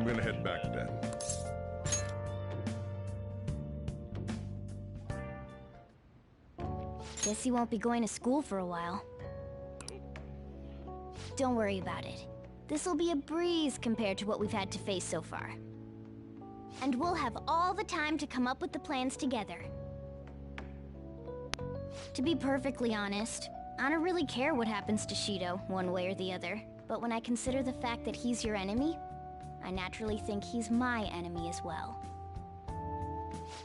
I'm gonna head back then. Guess you won't be going to school for a while. Don't worry about it. This'll be a breeze compared to what we've had to face so far. And we'll have all the time to come up with the plans together. To be perfectly honest, I don't really care what happens to Shido, one way or the other. But when I consider the fact that he's your enemy, I naturally think he's my enemy as well.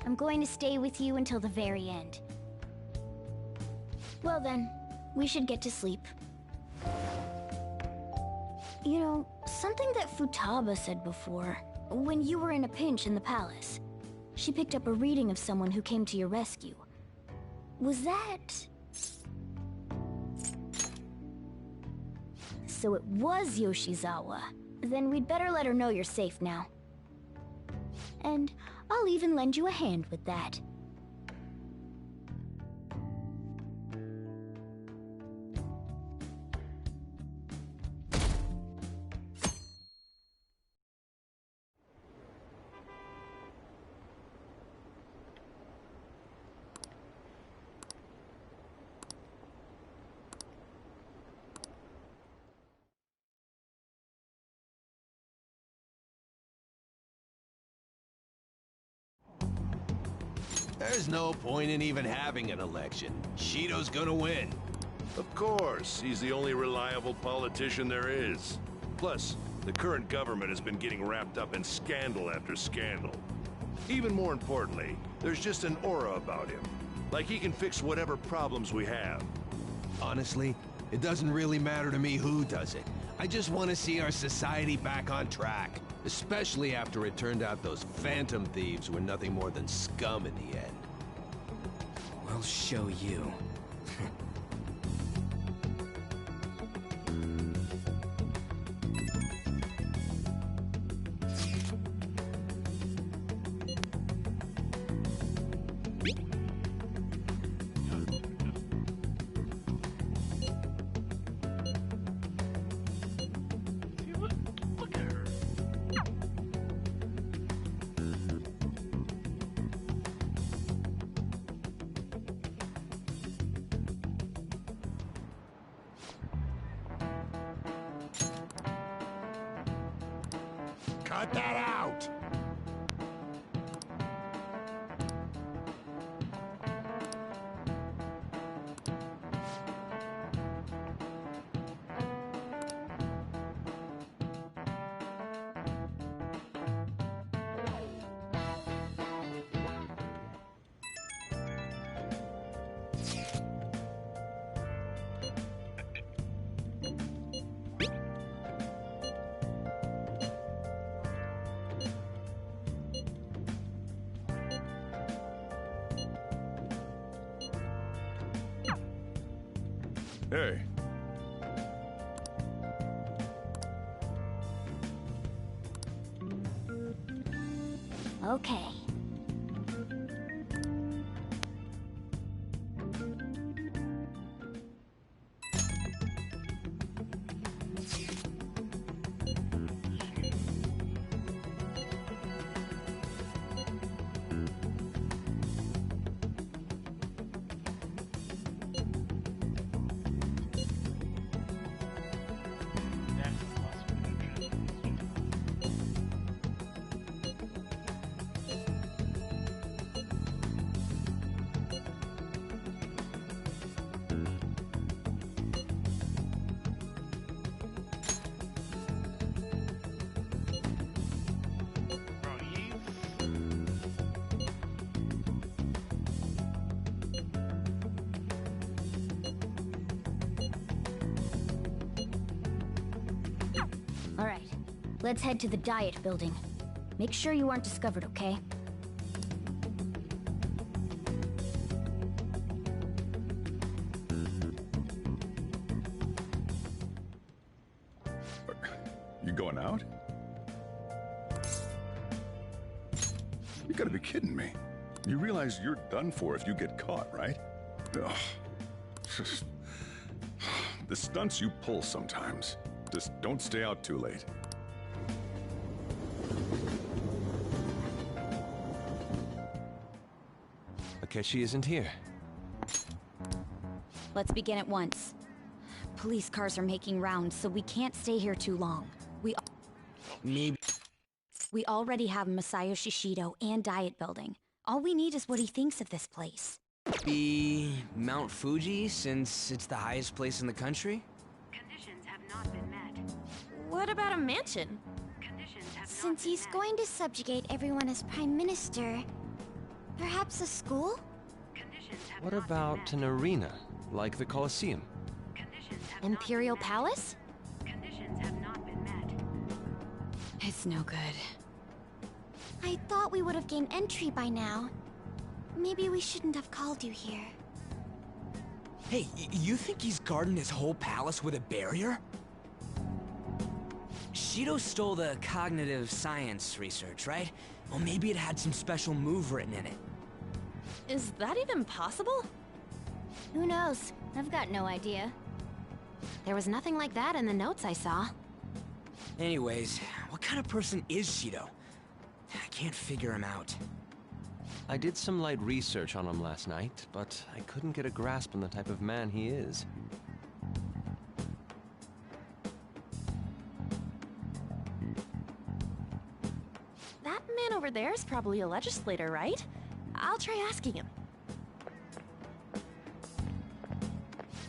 I'm going to stay with you until the very end. Well then, we should get to sleep. You know, something that Futaba said before, when you were in a pinch in the palace, she picked up a reading of someone who came to your rescue. Was that... So it was Yoshizawa. Then we'd better let her know you're safe now. And I'll even lend you a hand with that. There's no point in even having an election. Shido's gonna win. Of course, he's the only reliable politician there is. Plus, the current government has been getting wrapped up in scandal after scandal. Even more importantly, there's just an aura about him. Like he can fix whatever problems we have. Honestly, it doesn't really matter to me who does it. I just want to see our society back on track. Especially after it turned out those phantom thieves were nothing more than scum in the end. We'll show you. Cut that out! Hey. Okay. All right, let's head to the Diet Building. Make sure you aren't discovered, okay? You going out? You gotta be kidding me. You realize you're done for if you get caught, right? Ugh. Just... The stunts you pull sometimes. Just don't stay out too late. Akechi isn't here. Let's begin at once. Police cars are making rounds, so we can't stay here too long. Maybe. We already have Masayoshi Shido and Diet Building. All we need is what he thinks of this place. Be Mount Fuji, since it's the highest place in the country? Conditions have not been met. What about a mansion? Conditions have Since he's going to subjugate everyone as Prime Minister, perhaps a school? What about an arena, like the Colosseum? Imperial Palace? Conditions have not been met. It's no good. I thought we would have gained entry by now. Maybe we shouldn't have called you here. Hey, you think he's guarding his whole palace with a barrier? Shido stole the cognitive science research, right? Well, maybe it had some special move written in it. Is that even possible? Who knows? I've got no idea. There was nothing like that in the notes I saw. Anyways, what kind of person is Shido? I can't figure him out. I did some light research on him last night, but I couldn't get a grasp on the type of man he is. That man over there is probably a legislator, right? I'll try asking him.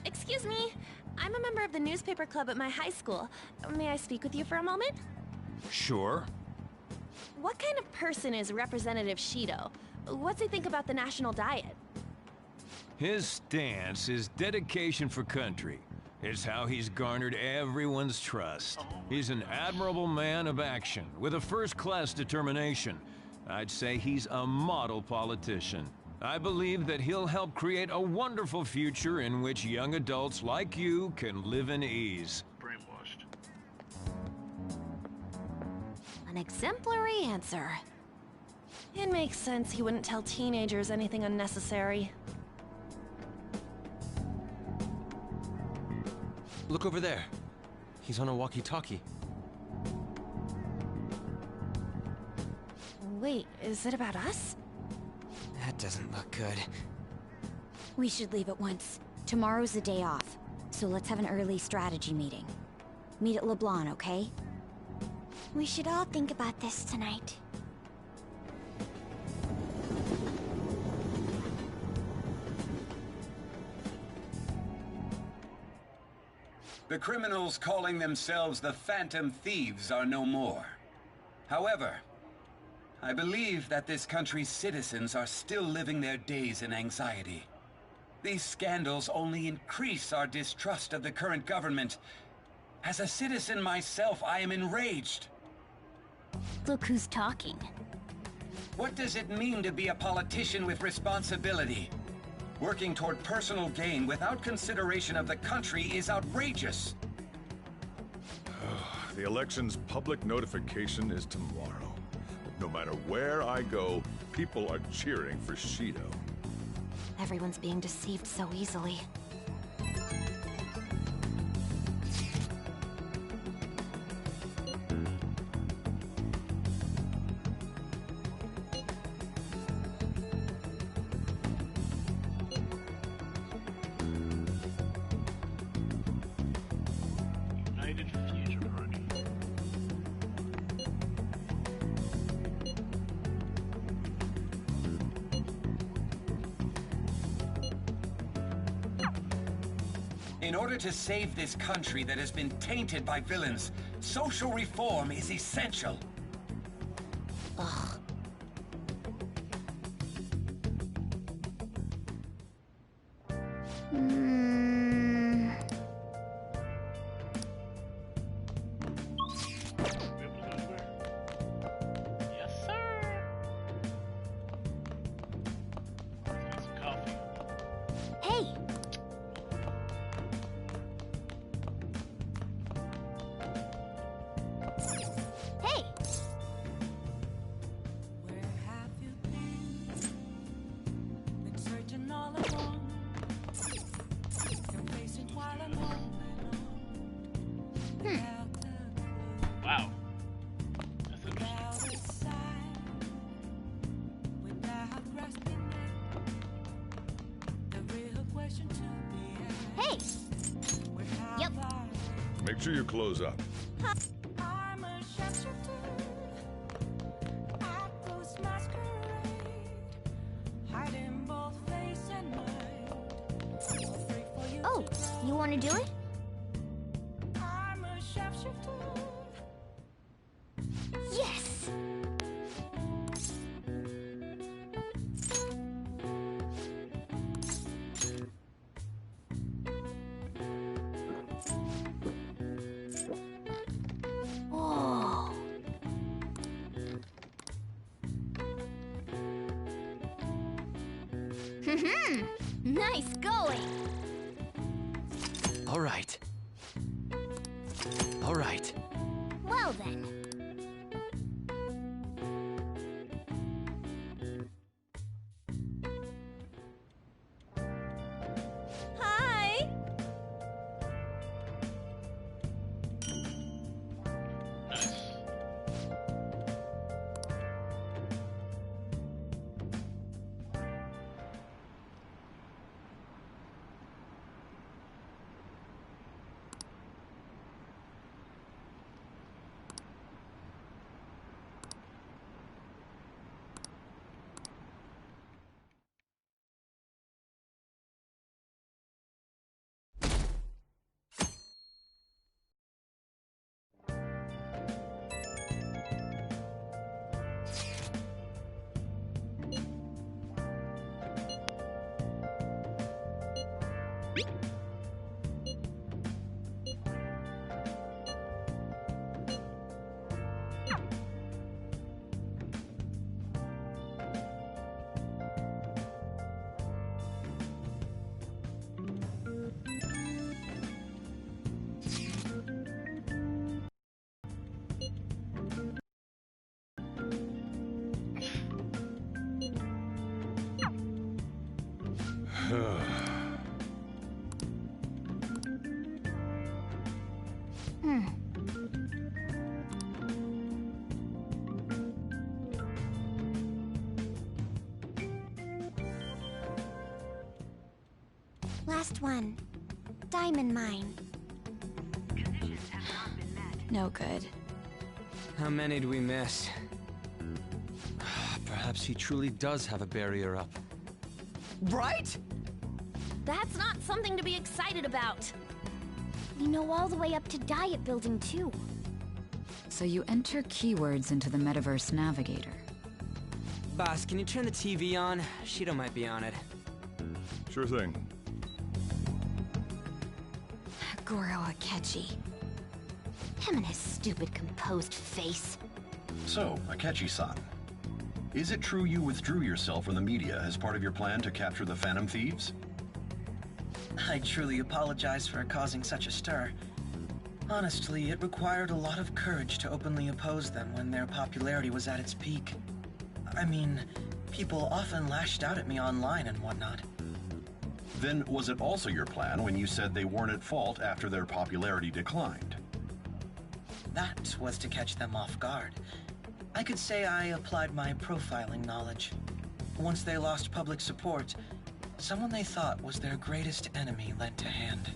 Excuse me, I'm a member of the newspaper club at my high school. May I speak with you for a moment? Sure. What kind of person is Representative Shido? What's he think about the national diet? His stance is dedication for country. It's how he's garnered everyone's trust. He's an admirable man of action, with a first-class determination. I'd say he's a model politician. I believe that he'll help create a wonderful future in which young adults like you can live in ease. Brainwashed. An exemplary answer. It makes sense he wouldn't tell teenagers anything unnecessary. Look over there. He's on a walkie-talkie. Wait, is it about us? That doesn't look good. We should leave at once. Tomorrow's a day off, so let's have an early strategy meeting. Meet at LeBlanc, okay? We should all think about this tonight. The criminals calling themselves the Phantom Thieves are no more. However, I believe that this country's citizens are still living their days in anxiety. These scandals only increase our distrust of the current government. As a citizen myself, I am enraged. Look who's talking. What does it mean to be a politician with responsibility? Working toward personal gain without consideration of the country is outrageous. The election's public notification is tomorrow. No matter where I go, people are cheering for Shido. Everyone's being deceived so easily. United Future Party. In order to save this country that has been tainted by villains, social reform is essential. Ugh. Yes, sir. Need some coffee. Hey! Hey! Where have you been? Been searching all along. Make sure you close up. I'm a shapeshifter at Ghost Masquerade, hiding both face and mind. Oh, you want to do it? I'm a shapeshifter. Yes! Whoa. Nice going! All right. All right. Well then. Hi! Last one. Diamond mine. Conditions have not been met. No good. How many do we miss? Perhaps he truly does have a barrier up. Right? That's not something to be excited about. We know all the way up to Diet Building, too. So you enter keywords into the Metaverse Navigator. Boss, can you turn the TV on? Shido might be on it. Sure thing. Goro Akechi. Him and his stupid composed face. So, Akechi-san, is it true you withdrew yourself from the media as part of your plan to capture the Phantom Thieves? I truly apologize for causing such a stir. Honestly, it required a lot of courage to openly oppose them when their popularity was at its peak. I mean, people often lashed out at me online and whatnot. Then was it also your plan when you said they weren't at fault after their popularity declined? That was to catch them off guard. I could say I applied my profiling knowledge. Once they lost public support, someone they thought was their greatest enemy lent a hand.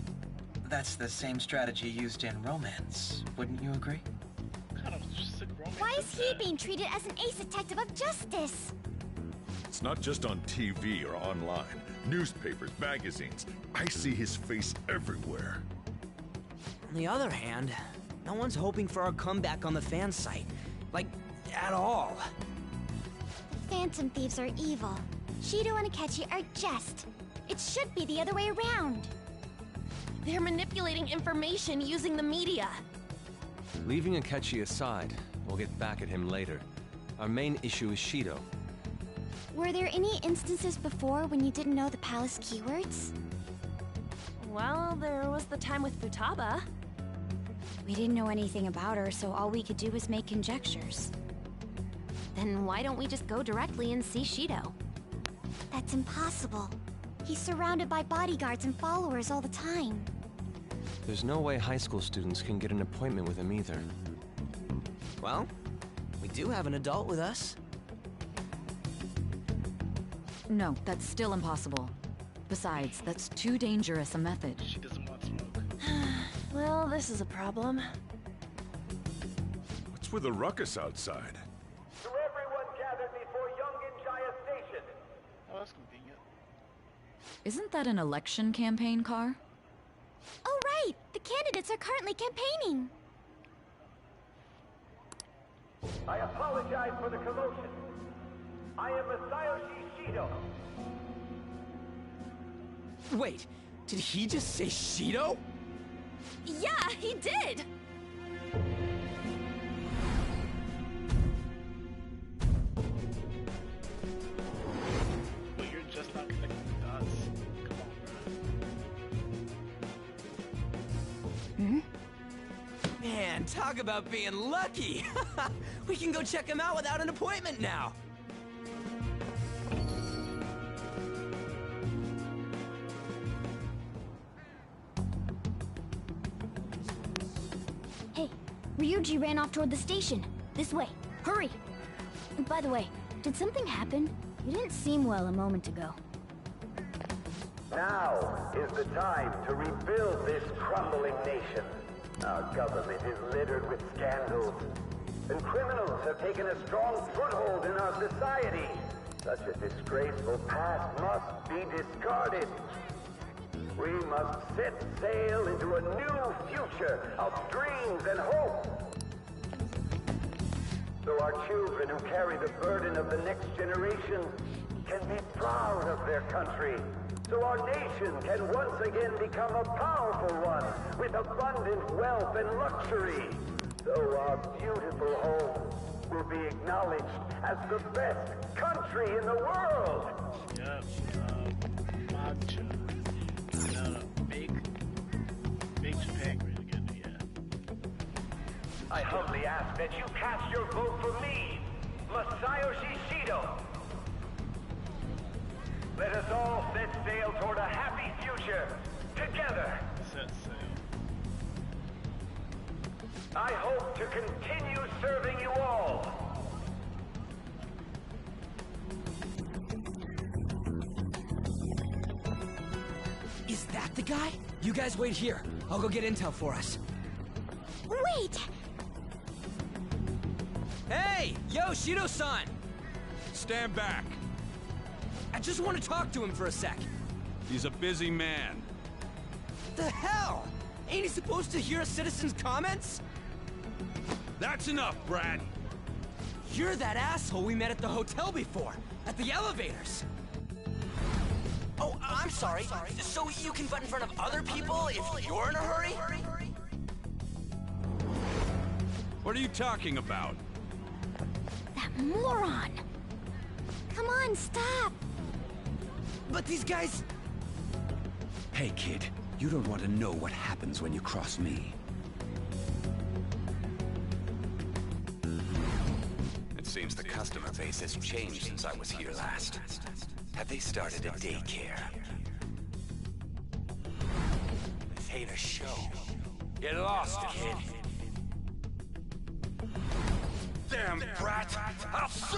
That's the same strategy used in romance, wouldn't you agree? Why is he being treated as an ace detective of justice? It's not just on TV or online. Newspapers, magazines. I see his face everywhere. On the other hand, no one's hoping for our comeback on the fan site. Like, at all. The Phantom Thieves are evil. Shido and Akechi are just. It should be the other way around. They're manipulating information using the media. Leaving Akechi aside, we'll get back at him later. Our main issue is Shido. Were there any instances before when you didn't know the palace keywords? Well, there was the time with Futaba. We didn't know anything about her, so all we could do was make conjectures. Then why don't we just go directly and see Shido? That's impossible. He's surrounded by bodyguards and followers all the time. There's no way high school students can get an appointment with him either. Well, we do have an adult with us. No, that's still impossible. Besides, that's too dangerous a method. She doesn't want smoke. Well, this is a problem. What's with the ruckus outside? To everyone gathered before Yonginjaya Station. Oh, that's convenient. Isn't that an election campaign car? Oh, right! The candidates are currently campaigning! I apologize for the commotion. I am Masayoshi Shido. Wait, did he just say Shido? Yeah, he did! But you're just not connecting the dots. Come on, bro. Man, talk about being lucky! We can go check him out without an appointment now! Hey, Ryuji ran off toward the station. This way. Hurry! By the way, did something happen? You didn't seem well a moment ago. Now is the time to rebuild this crumbling nation. Our government is littered with scandals, and criminals have taken a strong foothold in our society. Such a disgraceful past must be discarded. We must set sail into a new future of dreams and hope. So our children who carry the burden of the next generation can be proud of their country. So our nation can once again become a powerful one with abundant wealth and luxury. So our beautiful home will be acknowledged as the best country in the world. Yep, matcha. No, make Japan great again, yeah. I humbly ask that you cast your vote for me, Masayoshi Shido. Let us all set sail toward a happy future, together. Set sail. I hope to continue serving you all. Is that the guy? You guys wait here. I'll go get intel for us. Wait! Hey! Yo, Shido-san! Stand back. I just want to talk to him for a sec. He's a busy man. The hell? Ain't he supposed to hear a citizen's comments? That's enough, Brad. You're that asshole we met at the hotel before, at the elevators. Oh, I'm sorry. So you can butt in front of other people if you're in a hurry? What are you talking about? That moron! Come on, stop! But these guys... Hey, kid. You don't want to know what happens when you cross me. It seems the customer base has changed since I was here last. Have they started a daycare? This ain't a show. Get lost, kid. Damn brat! I'll sue!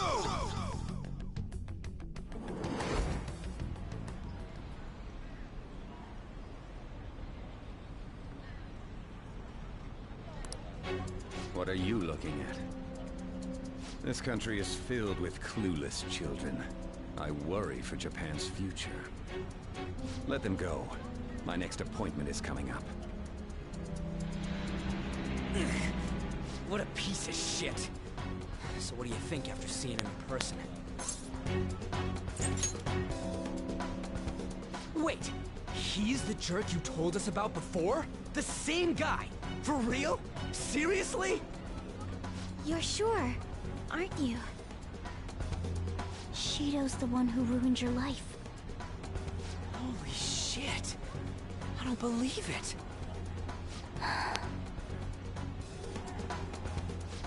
What are you looking at? This country is filled with clueless children. I worry for Japan's future. Let them go. My next appointment is coming up. What a piece of shit. So what do you think after seeing him in person? Wait, he's the jerk you told us about before? The same guy? For real? Seriously? You're sure, aren't you? Shido's the one who ruined your life. Holy shit. I don't believe it.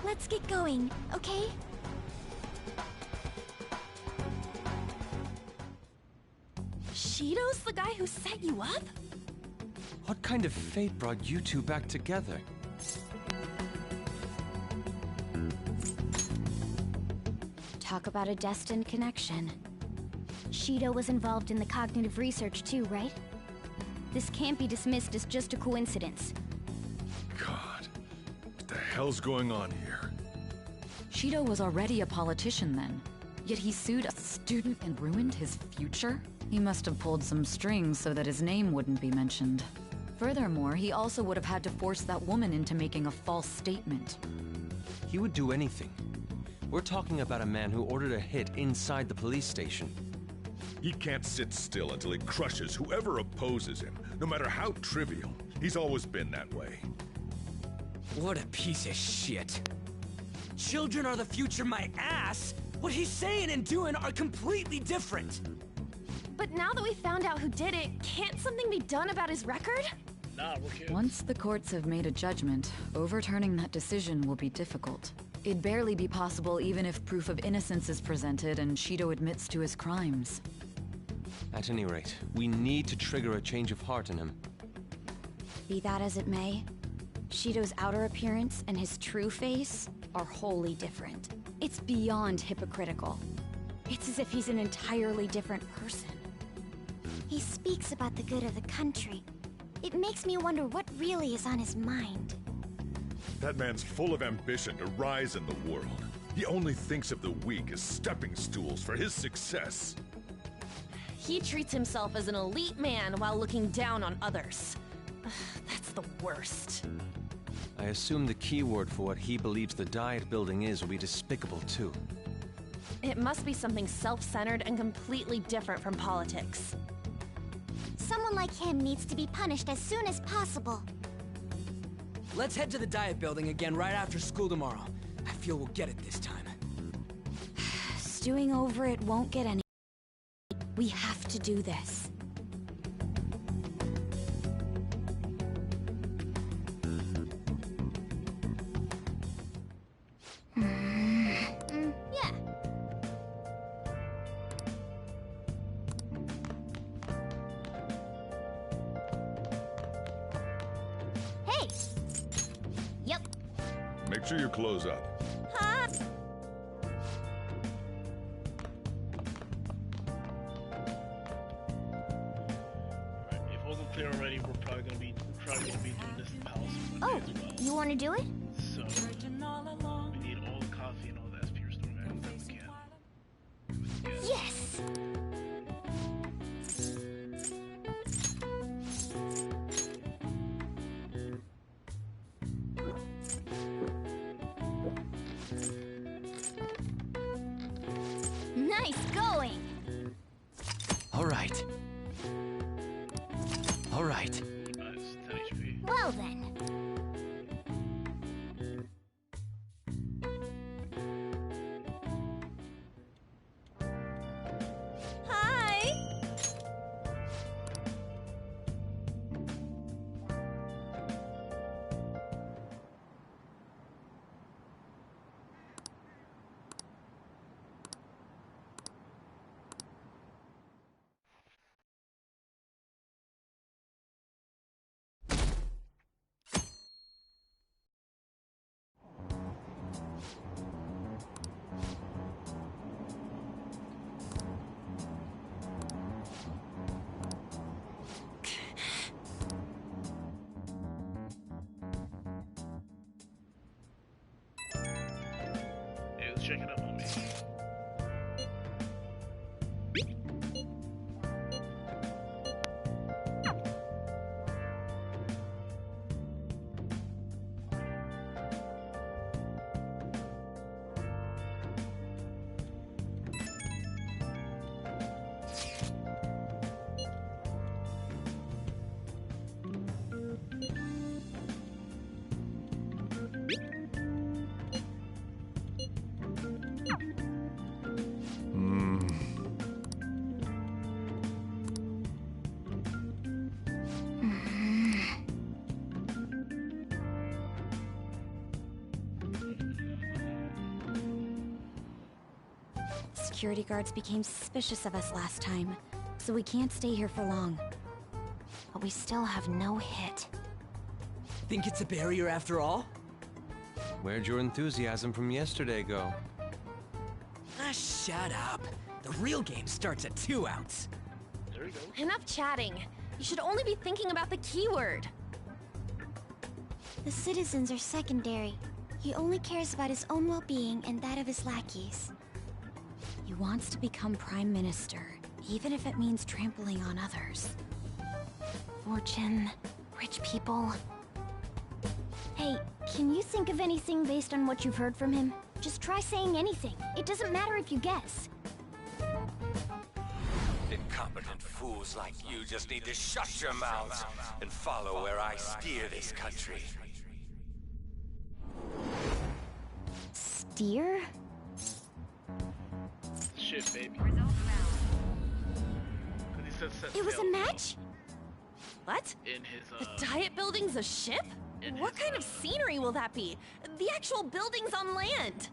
Let's get going, okay? Shido's the guy who set you up? What kind of fate brought you two back together? Talk about a destined connection. Shido was involved in the cognitive research too, right? This can't be dismissed as just a coincidence. hell's going on here? Shido was already a politician then, yet he sued a student and ruined his future? He must have pulled some strings so that his name wouldn't be mentioned. Furthermore, he also would have had to force that woman into making a false statement. He would do anything. We're talking about a man who ordered a hit inside the police station. He can't sit still until he crushes whoever opposes him, no matter how trivial. He's always been that way. What a piece of shit. Children are the future, my ass! What he's saying and doing are completely different! But now that we found out who did it, can't something be done about his record? Nah, we're kidding. Once the courts have made a judgment, overturning that decision will be difficult. It'd barely be possible even if proof of innocence is presented and Shido admits to his crimes. At any rate, we need to trigger a change of heart in him. Be that as it may, Shido's outer appearance and his true face are wholly different. It's beyond hypocritical. It's as if he's an entirely different person. He speaks about the good of the country. It makes me wonder what really is on his mind. That man's full of ambition to rise in the world. He only thinks of the weak as stepping stools for his success. He treats himself as an elite man while looking down on others. Ugh, that's the worst. I assume the key word for what he believes the Diet building is will be despicable too. It must be something self-centered and completely different from politics. Someone like him needs to be punished as soon as possible. Let's head to the Diet building again right after school tomorrow. I feel we'll get it this time. Stewing over it won't get any. We have to do this. Yeah. Hey! Yep. Make sure you close up. Huh? If it wasn't clear already, we're probably gonna be doing this in the house one Oh, day as well. you want to do it? So we need all the coffee and all the SP restore items that we can. Yes! Nice going! All right. All right. Nice, 10 HP. Well then. Hi! Hey, let's check it out, homie. Security guards became suspicious of us last time, so we can't stay here for long. But we still have no hit. Think it's a barrier after all? Where'd your enthusiasm from yesterday go? Ah, shut up. The real game starts at 2 outs. There you go. Enough chatting. You should only be thinking about the keyword. The citizens are secondary. He only cares about his own well-being and that of his lackeys. He wants to become Prime Minister, even if it means trampling on others. Fortune, rich people. Hey, can you think of anything based on what you've heard from him? Just try saying anything. It doesn't matter if you guess. Incompetent fools like you just need to shut your mouths and follow where I steer this country. Steer? Shit, baby. It was a match? What? In his, The Diet Building's a ship? What kind of scenery will that be? The actual building's on land.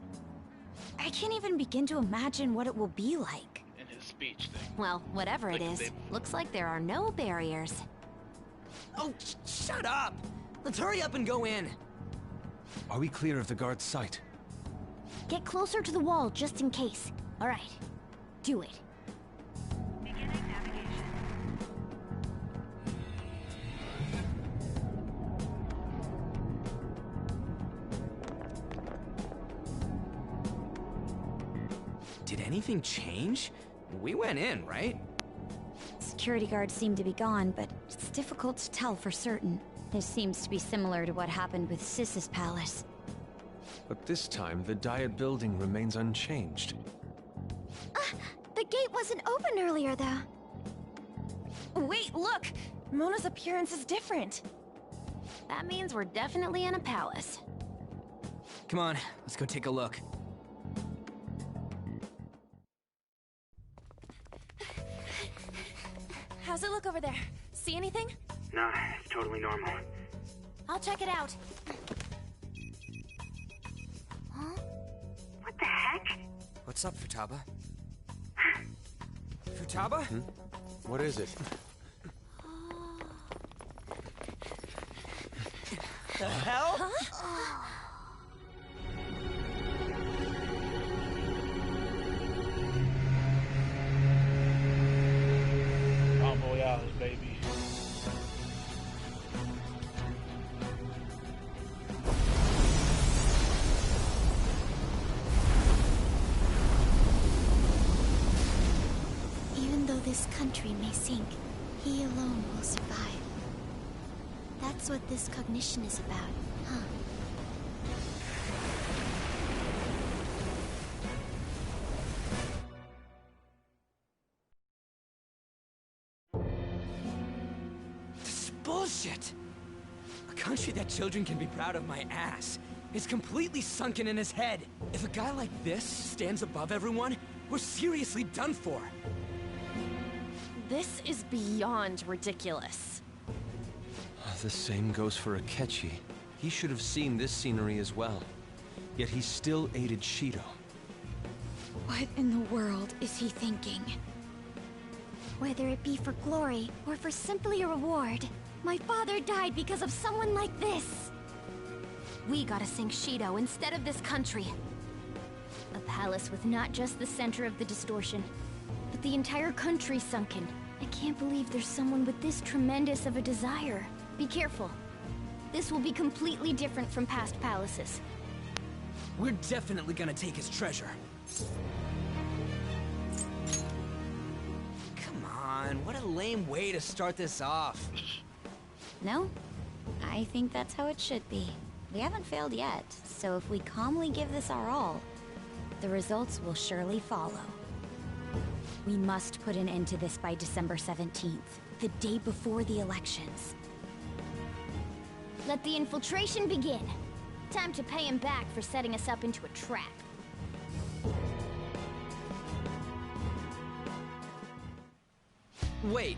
I can't even begin to imagine what it will be like. in his speech thing. Well, whatever it is, looks like there are no barriers. Oh, shut up! Let's hurry up and go in. Are we clear of the guard's sight? Get closer to the wall, just in case. All right. Do it. Did anything change? We went in, right? Security guards seem to be gone, but it's difficult to tell for certain. This seems to be similar to what happened with Sis's palace. But this time, the Diet Building remains unchanged. The gate wasn't open earlier, though. Wait, look! Mona's appearance is different. That means we're definitely in a palace. Come on, let's go take a look. How's it look over there? See anything? Nah, it's totally normal. I'll check it out. Huh? What the heck? What's up, Futaba? Futaba? What is it? The hell? Huh? Bon voyage, baby. Even though this country may sink, he alone will survive. That's what this cognition is about, huh? This is bullshit! A country that children can be proud of my ass is completely sunken in his head. If a guy like this stands above everyone, we're seriously done for. This is beyond ridiculous. The same goes for Akechi. He should have seen this scenery as well. Yet he still aided Shido. What in the world is he thinking? Whether it be for glory or for simply a reward, my father died because of someone like this. We gotta sink Shido instead of this country. A palace with not just the center of the distortion, but the entire country sunken. I can't believe there's someone with this tremendous of a desire. Be careful. This will be completely different from past palaces. We're definitely gonna take his treasure. Come on, what a lame way to start this off. No? I think that's how it should be. We haven't failed yet, so if we calmly give this our all, the results will surely follow. We must put an end to this by December 17th, the day before the elections. Let the infiltration begin. Time to pay him back for setting us up into a trap. Wait.